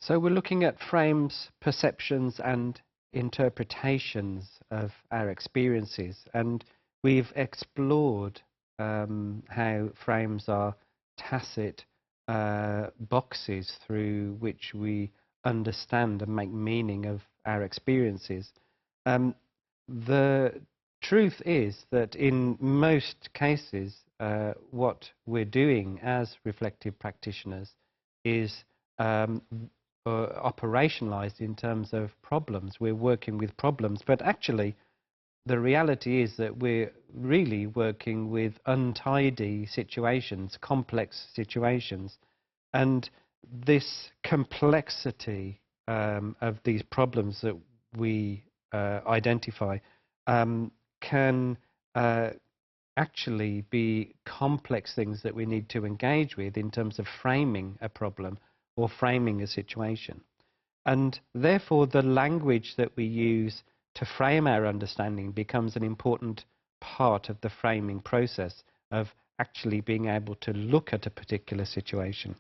So we're looking at frames, perceptions and interpretations of our experiences, and we've explored how frames are tacit boxes through which we understand and make meaning of our experiences. The truth is that in most cases what we're doing as reflective practitioners is operationalized in terms of problems. We're working with problems, but actually the reality is that we're really working with untidy situations, complex situations, and this complexity of these problems that we identify can actually be complex things that we need to engage with in terms of framing a problem or framing a situation. And therefore, the language that we use to frame our understanding becomes an important part of the framing process of actually being able to look at a particular situation.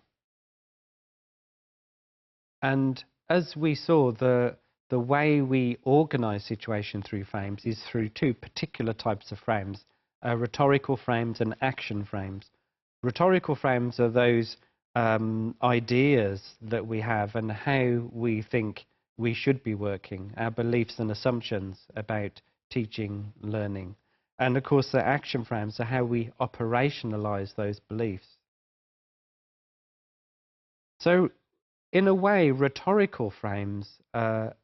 And as we saw, the way we organize situation through frames is through two particular types of frames, rhetorical frames and action frames. Rhetorical frames are those ideas that we have and how we think we should be working, our beliefs and assumptions about teaching, learning. And of course, the action frames are how we operationalize those beliefs. So, in a way, rhetorical frames are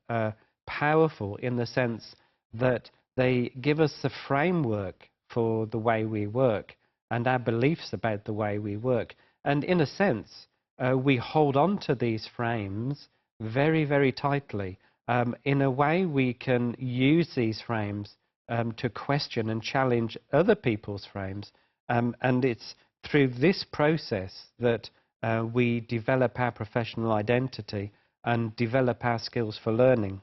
powerful in the sense that they give us the framework for the way we work and our beliefs about the way we work. And in a sense, we hold on to these frames very, very tightly. In a way, we can use these frames to question and challenge other people's frames. And it's through this process that we develop our professional identity and develop our skills for learning.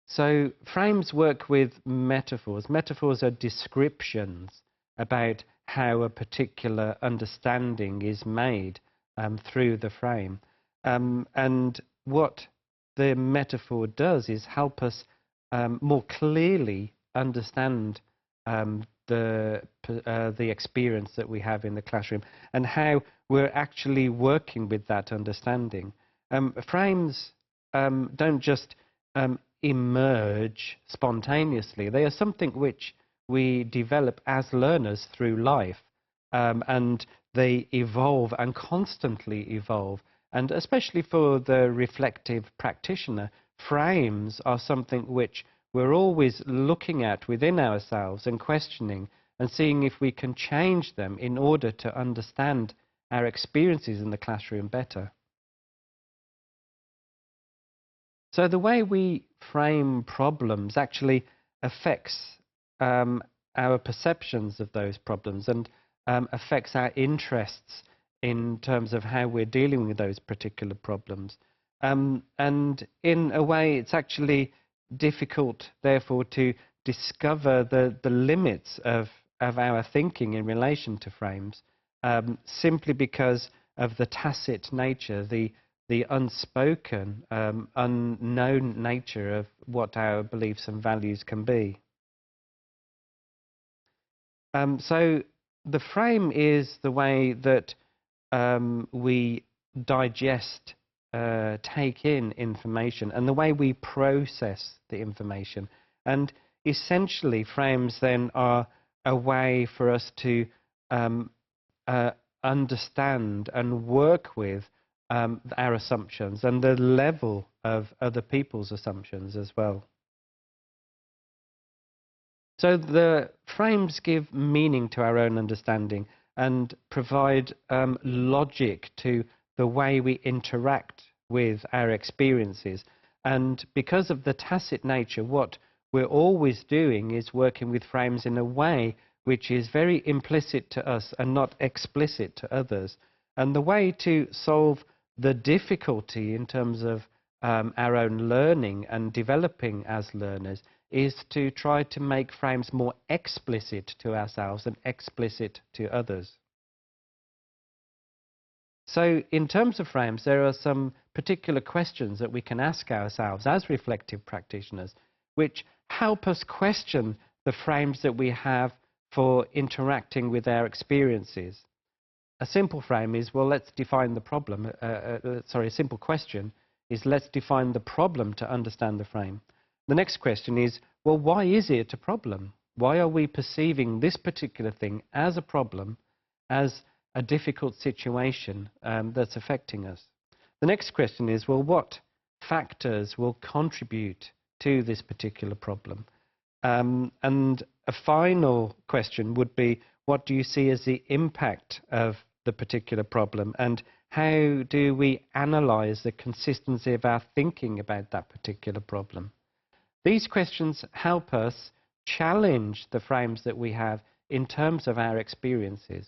So frames work with metaphors. Metaphors are descriptions about how a particular understanding is made through the frame. And what the metaphor does is help us more clearly understand the experience that we have in the classroom and how we're actually working with that understanding. Frames don't just emerge spontaneously. They are something which we develop as learners through life, and they evolve and constantly evolve. And especially for the reflective practitioner, frames are something which we're always looking at within ourselves and questioning and seeing if we can change them in order to understand our experiences in the classroom better. So the way we frame problems actually affects our perceptions of those problems and affects our interests in terms of how we're dealing with those particular problems. And in a way, it's actually difficult, therefore, to discover the limits of our thinking in relation to frames, simply because of the tacit nature, the unspoken, unknown nature of what our beliefs and values can be. So the frame is the way that we digest, take in information, and the way we process the information. And essentially, frames then are a way for us to understand and work with our assumptions and the level of other people's assumptions as well. So the frames give meaning to our own understanding and provide logic to the way we interact with our experiences. And because of the tacit nature, what we're always doing is working with frames in a way which is very implicit to us and not explicit to others. And the way to solve the difficulty in terms of our own learning and developing as learners is to try to make frames more explicit to ourselves and explicit to others. So in terms of frames, there are some particular questions that we can ask ourselves as reflective practitioners, which help us question the frames that we have for interacting with our experiences. A simple frame is, well, let's define the problem. A simple question is, let's define the problem to understand the frame. The next question is, well, why is it a problem? Why are we perceiving this particular thing as a problem, as a difficult situation that's affecting us? The next question is, well, what factors will contribute to this particular problem? And a final question would be, what do you see as the impact of the particular problem, and how do we analyze the consistency of our thinking about that particular problem? These questions help us challenge the frames that we have in terms of our experiences.